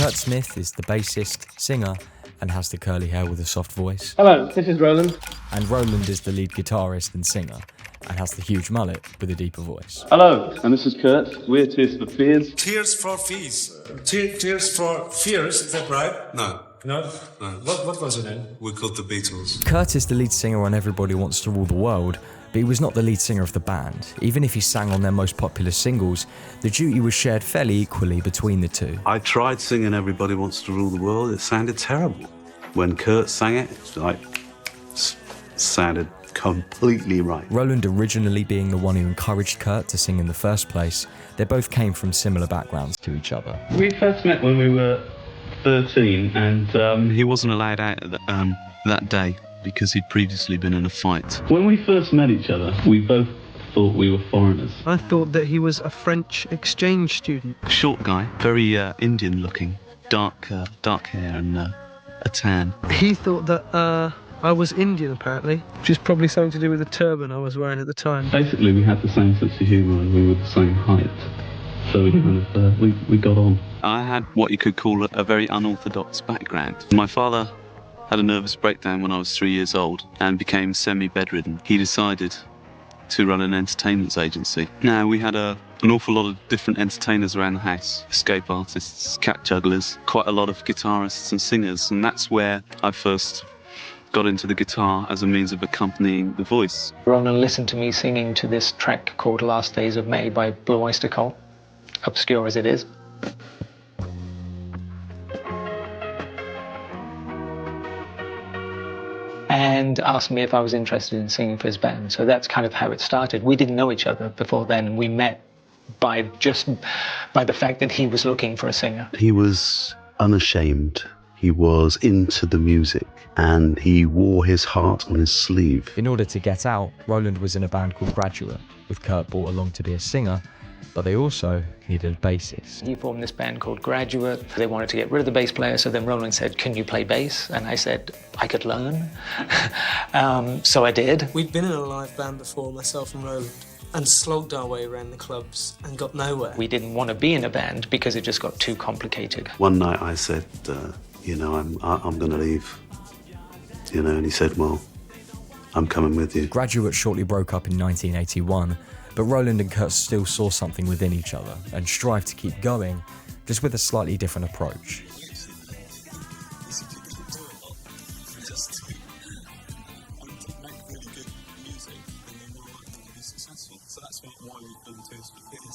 Kurt Smith is the bassist, singer, and has the curly hair with a soft voice. Hello, this is Roland. And Roland is the lead guitarist and singer, and has the huge mullet with a deeper voice. Hello, and this is Kurt. We're Tears for Fears. Tears for Fears. Tears for Fears, is that right? No. No? No. What was it then? We're called the Beatles. Kurt is the lead singer on Everybody Wants to Rule the World, but he was not the lead singer of the band. Even if he sang on their most popular singles, the duty was shared fairly equally between the two. I tried singing Everybody Wants to Rule the World. It sounded terrible. When Kurt sang it, sounded completely right. Roland originally being the one who encouraged Kurt to sing in the first place, they both came from similar backgrounds to each other. We first met when we were 13, and He wasn't allowed out that day because he'd previously been in a fight. when we first met each other, we both thought we were foreigners. I thought that he was a French exchange student. Short guy, very Indian looking, dark hair and a tan. He thought that I was Indian, apparently, which is probably something to do with the turban I was wearing at the time. Basically, we had the same sense of humour and we were the same height, so we kind of we got on. I had what you could call a very unorthodox background. My father had a nervous breakdown when I was 3 years old and became semi-bedridden. He decided to run an entertainment agency. Now, we had an awful lot of different entertainers around the house, escape artists, cat jugglers, quite a lot of guitarists and singers, and that's where I first got into the guitar as a means of accompanying the voice. Roland listened to me singing to this track called Last Days of May by Blue Oyster Cult, obscure as it is. And asked me if I was interested in singing for his band. So that's kind of how it started. We didn't know each other before then. We met by the fact that he was looking for a singer. He was unashamed. He was into the music and he wore his heart on his sleeve. In order to get out, Roland was in a band called Graduate, with Kurt brought along to be a singer, but they also needed a bassist. He formed this band called Graduate. They wanted to get rid of the bass player, so then Roland said, "Can you play bass?" And I said, "I could learn." So I did. We'd been in a live band before, myself and Roland, and slogged our way around the clubs and got nowhere. We didn't want to be in a band because it just got too complicated. One night I said, I'm going to leave. And he said, well, I'm coming with you. Graduate shortly broke up in 1981, but Roland and Kurt still saw something within each other and strived to keep going, just with a slightly different approach.